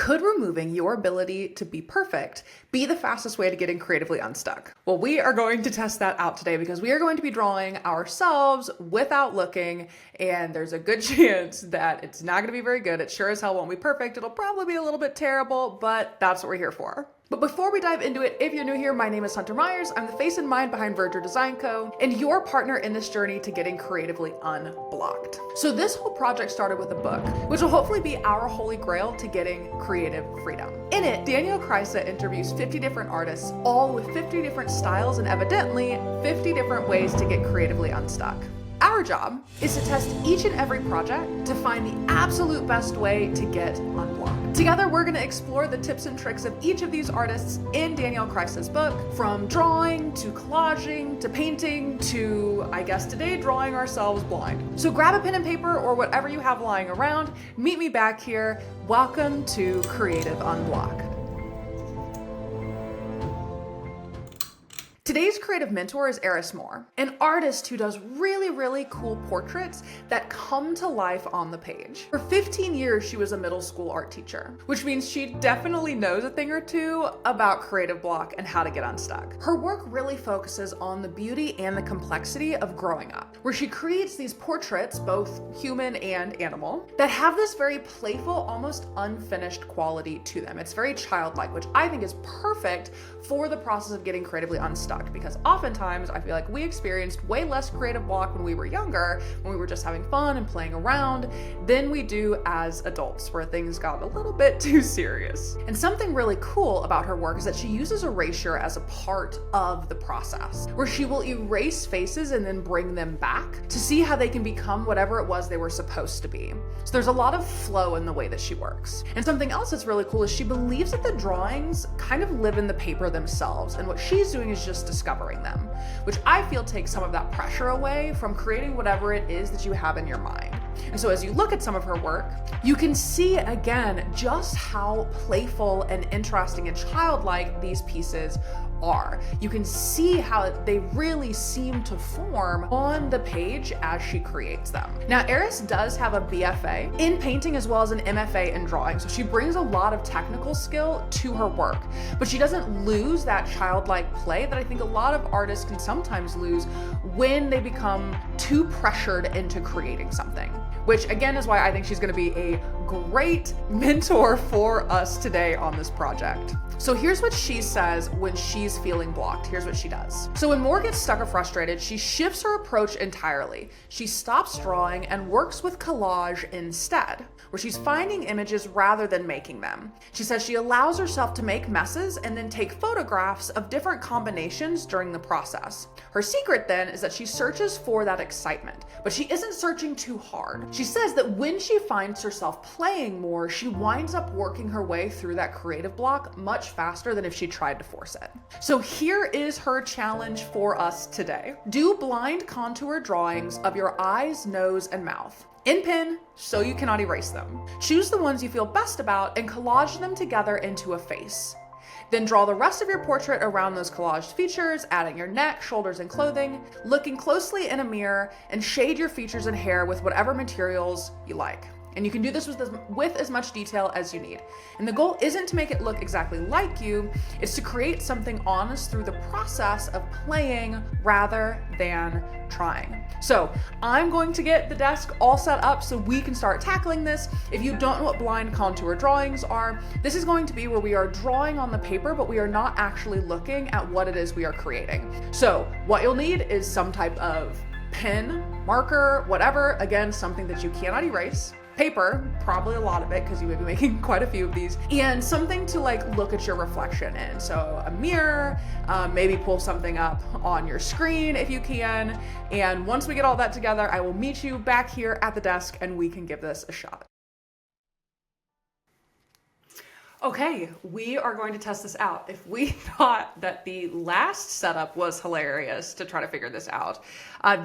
Could removing your ability to be perfect be the fastest way to getting creatively unstuck? Well, we are going to test that out today because we are going to be drawing ourselves without looking, and there's a good chance that it's not going to be very good. It sure as hell won't be perfect. It'll probably be a little bit terrible, but that's what we're here for. But before we dive into it, if you're new here, my name is Hunter Myers. I'm the face and mind behind Verger Design Co. and your partner in this journey to getting creatively unblocked. So this whole project started with a book, which will hopefully be our holy grail to getting creative freedom. In it, Danielle Krysa interviews 50 different artists, all with 50 different styles and evidently 50 different ways to get creatively unstuck. Our job is to test each and every project to find the absolute best way to get unblocked. Together, we're going to explore the tips and tricks of each of these artists in Danielle Krysa's book, from drawing to collaging to painting to, I guess today, drawing ourselves blind. So grab a pen and paper or whatever you have lying around. Meet me back here. Welcome to Creative Unblock. Today's creative mentor is Aris Moore, an artist who does really cool portraits that come to life on the page. For 15 years, she was a middle school art teacher, which means she definitely knows a thing or two about creative block and how to get unstuck. Her work really focuses on the beauty and the complexity of growing up, where she creates these portraits, both human and animal, that have this very playful, almost unfinished quality to them. It's very childlike, which I think is perfect for the process of getting creatively unstuck. Because oftentimes I feel like we experienced way less creative block when we were younger, when we were just having fun and playing around, than we do as adults, where things got a little bit too serious. And something really cool about her work is that she uses erasure as a part of the process, where she will erase faces and then bring them back to see how they can become whatever it was they were supposed to be. So there's a lot of flow in the way that she works. And something else that's really cool is she believes that the drawings kind of live in the paper themselves, and what she's doing is just discovering them, which I feel takes some of that pressure away from creating whatever it is that you have in your mind. And so as you look at some of her work, you can see again just how playful and interesting and childlike these pieces are. You can see how they really seem to form on the page as she creates them. Now, Aris does have a BFA in painting as well as an MFA in drawing, so she brings a lot of technical skill to her work, but she doesn't lose that childlike play that I think a lot of artists can sometimes lose when they become too pressured into creating something, which again is why I think she's going to be a great mentor for us today on this project. So here's what she says when she's feeling blocked. Here's what she does. So when Moore gets stuck or frustrated, she shifts her approach entirely. She stops drawing and works with collage instead, where she's finding images rather than making them. She says she allows herself to make messes and then take photographs of different combinations during the process. Her secret then is that she searches for that excitement, but she isn't searching too hard. She says that when she finds herself playing more, she winds up working her way through that creative block much faster than if she tried to force it. So here is her challenge for us today. Do blind contour drawings of your eyes, nose, and mouth in pen so you cannot erase them. Choose the ones you feel best about and collage them together into a face. Then draw the rest of your portrait around those collaged features, adding your neck, shoulders, and clothing, looking closely in a mirror, and shade your features and hair with whatever materials you like. And you can do this with as much detail as you need. And the goal isn't to make it look exactly like you, it's to create something honest through the process of playing rather than trying. So I'm going to get the desk all set up so we can start tackling this. If you don't know what blind contour drawings are, this is going to be where we are drawing on the paper, but we are not actually looking at what it is we are creating. So what you'll need is some type of pen, marker, whatever, again, something that you cannot erase. Paper, probably a lot of it because you may be making quite a few of these, and something to like look at your reflection in. So a mirror, maybe pull something up on your screen if you can. And once we get all that together, I will meet you back here at the desk and we can give this a shot. Okay, we are going to test this out. If we thought that the last setup was hilarious to try to figure this out,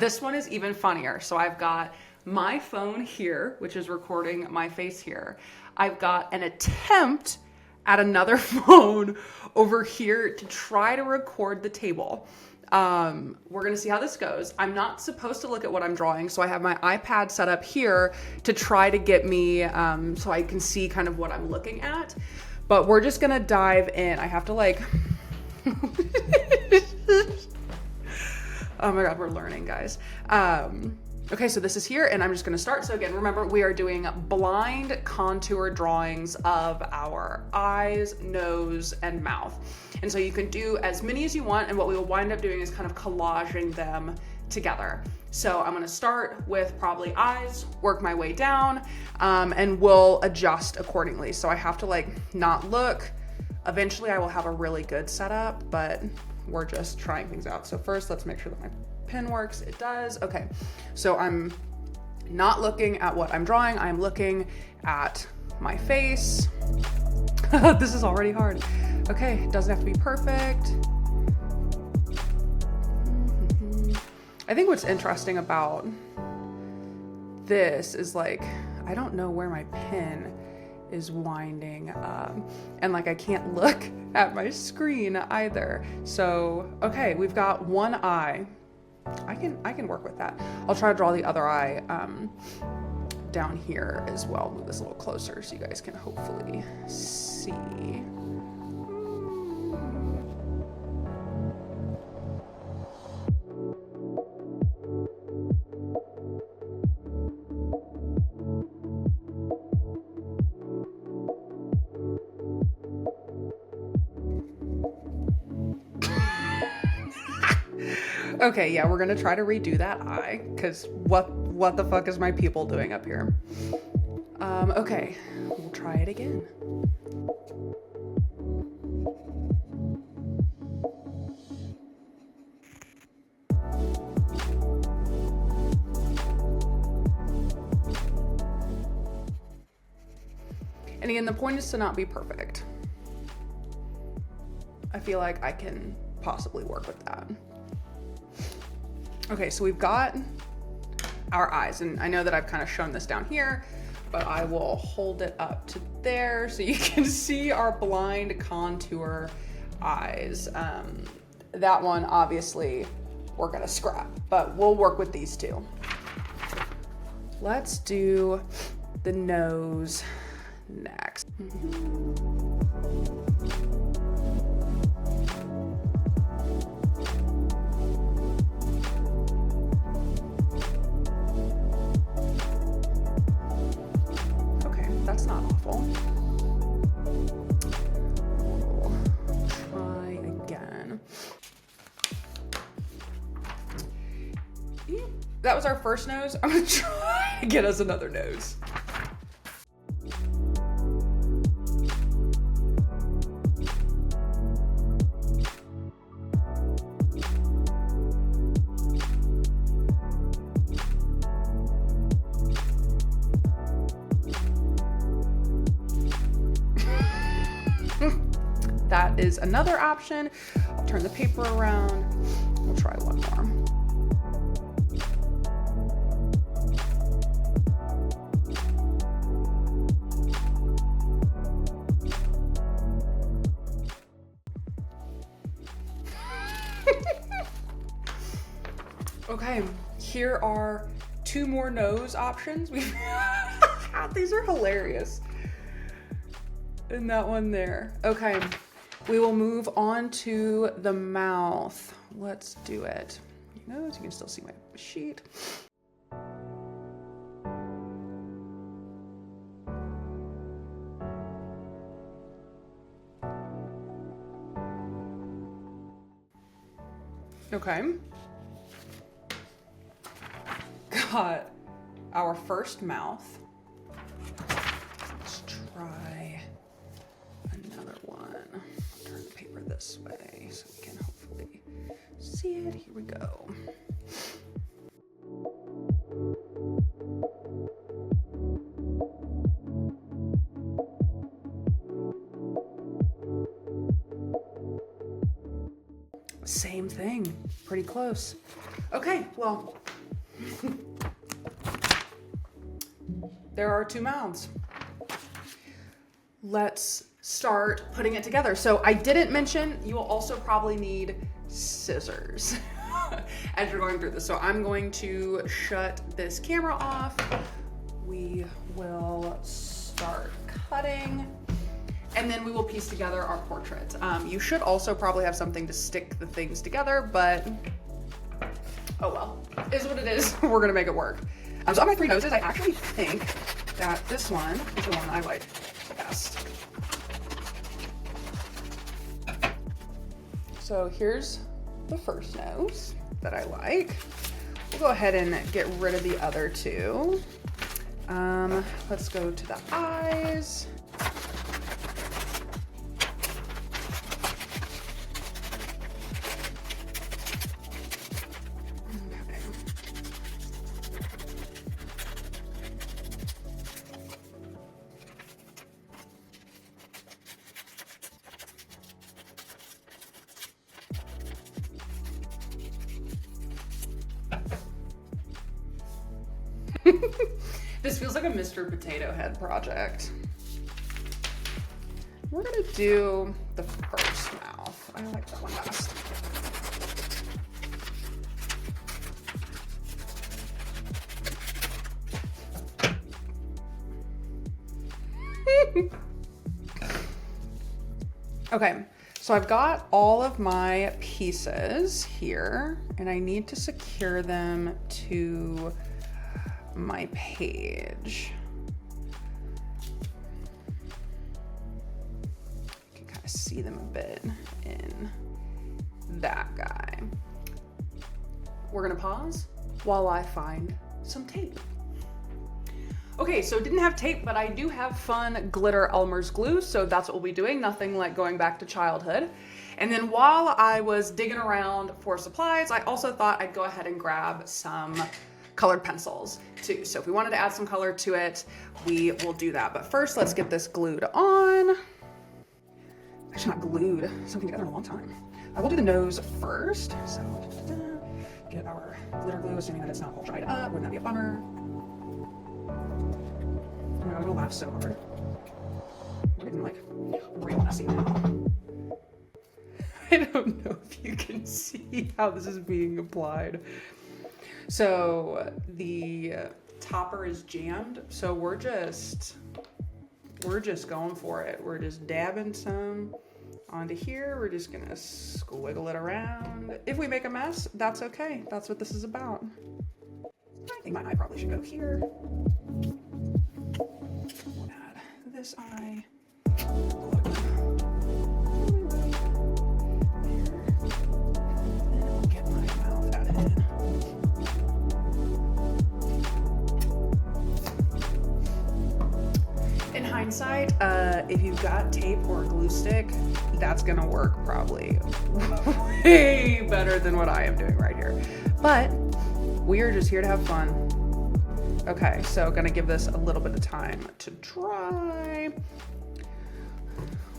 this one is even funnier. So I've got my phone here, which is recording my face here. I've got an attempt at another phone over here to try to record the table. We're gonna see how this goes. I'm not supposed to look at what I'm drawing, so I have my iPad set up here to try to get me, so I can see kind of what I'm looking at. But we're just gonna dive in. I have to like, oh my God, we're learning, guys. Okay, so this is here and I'm just gonna start. So again, remember we are doing blind contour drawings of our eyes, nose, and mouth. And so you can do as many as you want, and what we will wind up doing is kind of collaging them together. So I'm gonna start with probably eyes, work my way down, and we'll adjust accordingly. So I have to like not look. Eventually I will have a really good setup, but we're just trying things out. So first, let's make sure that my pen works. It does. Okay. So I'm not looking at what I'm drawing. I'm looking at my face. This is already hard. Okay. It doesn't have to be perfect. I think what's interesting about this is like, I don't know where my pen is winding up, and like I can't look at my screen either. So okay, we've got one eye. I can work with that. I'll try to draw the other eye down here as well. Move this a little closer so you guys can hopefully see. Okay, yeah, we're gonna try to redo that eye, because what the fuck is my pupil doing up here? Okay, we'll try it again. And again, the point is to not be perfect. I feel like I can possibly work with that. Okay, so we've got our eyes, and I know that I've kind of shown this down here, but I will hold it up to there so you can see our blind contour eyes. That one, obviously, we're gonna scrap, but we'll work with these two. Let's do the nose next. That's not awful. We'll try again. That was our first nose. I'm gonna try to get us another nose. That is another option. I'll turn the paper around. We'll try one more. Okay, here are two more nose options. These are hilarious. And that one there. Okay, we will move on to the mouth. Let's do it. Nose, you can still see my sheet. Okay. Got our first mouth. Let's try another one. Turn the paper this way so we can hopefully see it. Here we go. Same thing, pretty close. Okay, well, there are two mouths. Let's start putting it together. So I didn't mention, you will also probably need scissors as you're going through this. So I'm going to shut this camera off. We will start cutting, and then we will piece together our portrait. You should also probably have something to stick the things together, but oh well, is what it is. We're gonna make it work. So on my 3 noses, I actually think that this one is the one I like the best. So here's the first nose that I like. We'll go ahead and get rid of the other 2. Let's go to the eyes. This feels like a Mr. Potato Head project. We're gonna do the first mouth. I like that one best. Okay, so I've got all of my pieces here, and I need to secure them to my page. You can kind of see them a bit in that guy. We're gonna pause while I find some tape. Okay, so didn't have tape, but I do have fun glitter Elmer's glue, so that's what we'll be doing. Nothing like going back to childhood. And then while I was digging around for supplies, I also thought I'd go ahead and grab some colored pencils too. So if we wanted to add some color to it, we will do that. But first, let's get this glued on. Actually not glued, something together in a long time. I will do the nose first. So get our glitter glue, assuming that it's not all dried up. Wouldn't that be a bummer? I'm gonna laugh so hard. We're getting like real messy now. I don't know if you can see how this is being applied. So the topper is jammed, so we're just going for it. We're just dabbing some onto here. We're just gonna squiggle it around. If we make a mess, that's okay. That's what this is about. I think my eye probably should go here. We'll add this eye. Get my mouth added in. In hindsight, if you've got tape or a glue stick, that's gonna work probably way better than what I am doing right here. But we are just here to have fun. Okay, so gonna give this a little bit of time to dry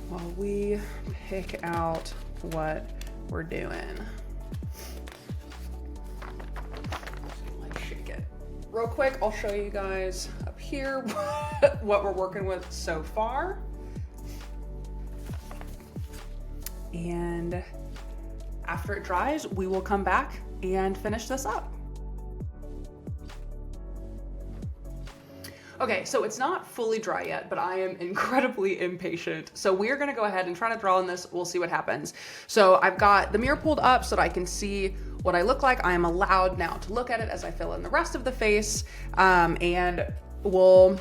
while we pick out what we're doing. Let's shake it. Real quick, I'll show you guys up here what we're working with so far. And after it dries, we will come back and finish this up. Okay, so it's not fully dry yet, but I am incredibly impatient. So we're gonna go ahead and try to draw on this. We'll see what happens. So I've got the mirror pulled up so that I can see what I look like. I am allowed now to look at it as I fill in the rest of the face, and we'll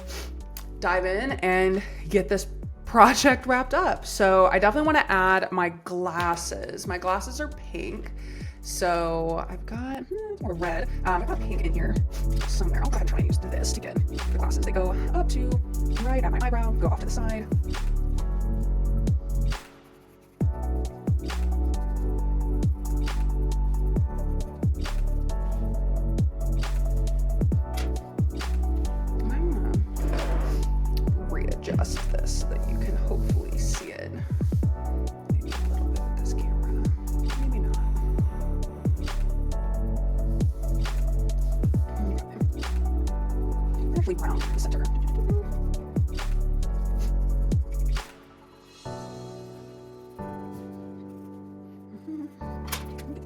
dive in and get this project wrapped up. So I definitely want to add my glasses. My glasses are pink. So I've got more red. I've got pink in here somewhere. I'll go ahead and try and use this to get the glasses. They go up to right at my eyebrow, go off to the side. I'm gonna readjust this so that you can hopefully see it. Maybe a little bit with this camera. Maybe not. Actually brown in the center.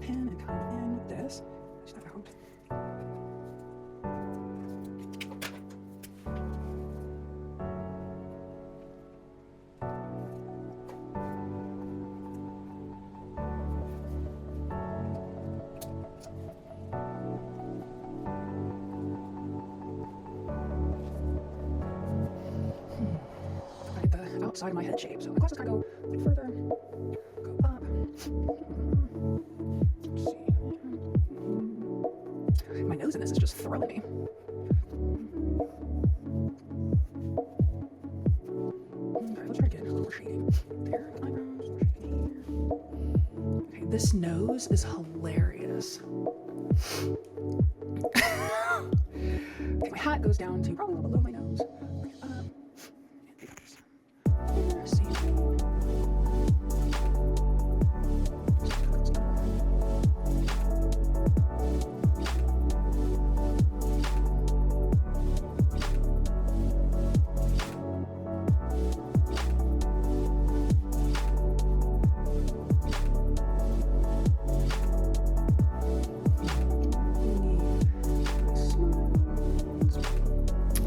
pen and come in with this. Step out. The outside of my head shape. So my glasses kind of go like further, go up. Let's see. My nose in this is just throwing me. Okay, let's try to get a little more shading. There, eyebrows, more shading here. Okay, this nose is hilarious. Okay, my hat goes down to probably a little below my nose.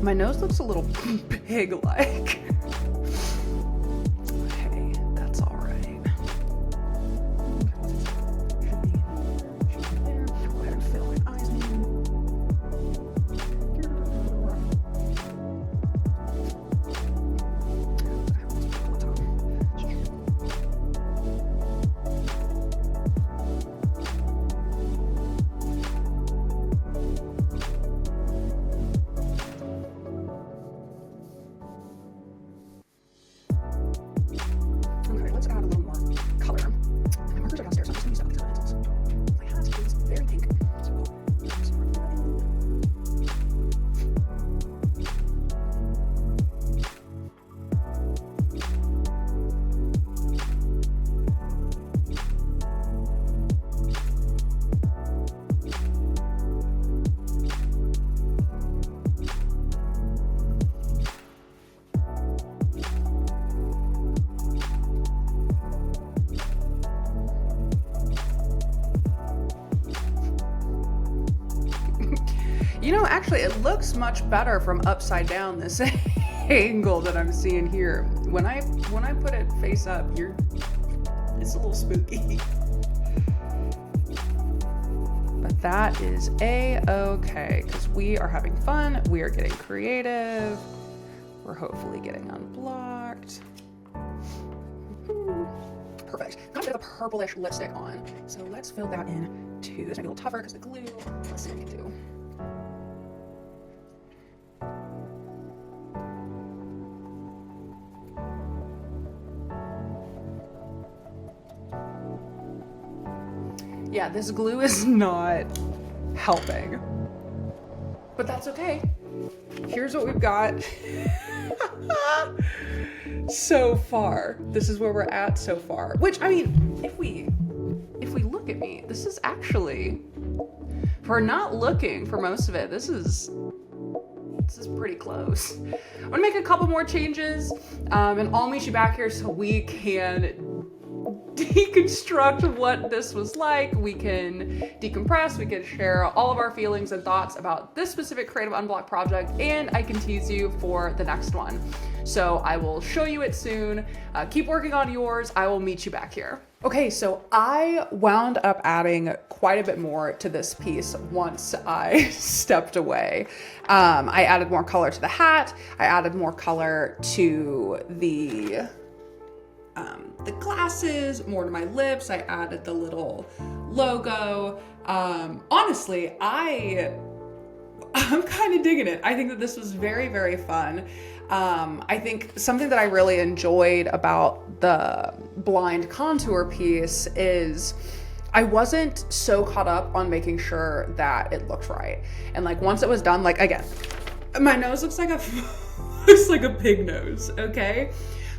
My nose looks a little pig-like. Okay, that's all right. Should be there. Go ahead and fill my eyes in. Okay, let's add a little more color. And my markers are downstairs, so I'm just going to use these pencils. My hat is very pink, so we'll start that in. You know, actually, it looks much better from upside down, this angle that I'm seeing here. When I put it face up, it's a little spooky. But that is a-okay, because we are having fun, we are getting creative, we're hopefully getting unblocked. Perfect. Got a bit of a purplish lipstick on, so let's fill that in too. This might be a little tougher because the glue. Let's see what we can do. Yeah, this glue is not helping. But that's okay. Here's what we've got so far. This is where we're at so far. Which, I mean, if we look at me, this is actually, for not looking for most of it, this is pretty close. I'm gonna make a couple more changes, and I'll meet you back here so we can deconstruct what this was like. We can decompress, we can share all of our feelings and thoughts about this specific Creative Unblock project, and I can tease you for the next one. So I will show you it soon. Keep working on yours. I will meet you back here. Okay, so I wound up adding quite a bit more to this piece once I stepped away. I added more color to the hat. I added more color to the glasses, more to my lips. I added the little logo. Honestly, I'm kind of digging it. I think that this was very, very fun. I think something that I really enjoyed about the blind contour piece is I wasn't so caught up on making sure that it looked right. And like once it was done, like again, my nose looks like a pig nose, okay?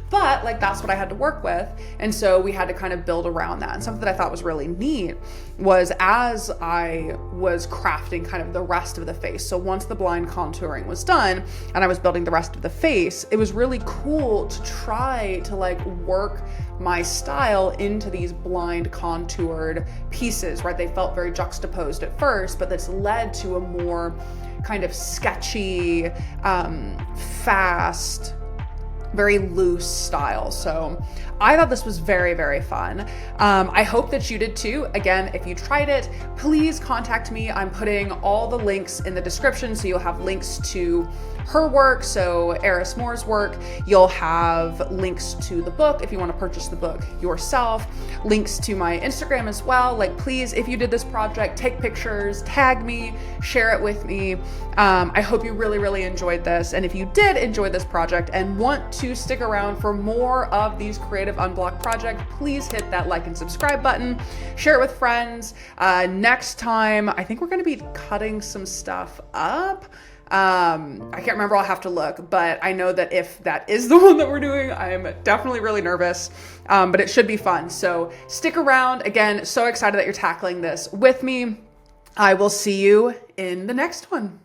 But like, that's what I had to work with. And so we had to kind of build around that. And something that I thought was really neat was as I was crafting kind of the rest of the face. So once the blind contouring was done and I was building the rest of the face, it was really cool to try to like work my style into these blind contoured pieces, right? They felt very juxtaposed at first, but this led to a more kind of sketchy, fast, very loose style. So I thought this was very, very fun. I hope that you did too. Again, if you tried it, please contact me. I'm putting all the links in the description, so you'll have links to her work, so Aris Moore's work. You'll have links to the book if you want to purchase the book yourself, links to my Instagram as well. Like, please, if you did this project, take pictures, tag me, share it with me. I hope you really, really enjoyed this. And if you did enjoy this project and want to stick around for more of these creative Unblock projects, please hit that like and subscribe button, share it with friends. Next time, I think we're going to be cutting some stuff up. I can't remember, I'll have to look, but I know that if that is the one that we're doing, I'm definitely really nervous, but it should be fun. So stick around. Again, so excited that you're tackling this with me. I will see you in the next one.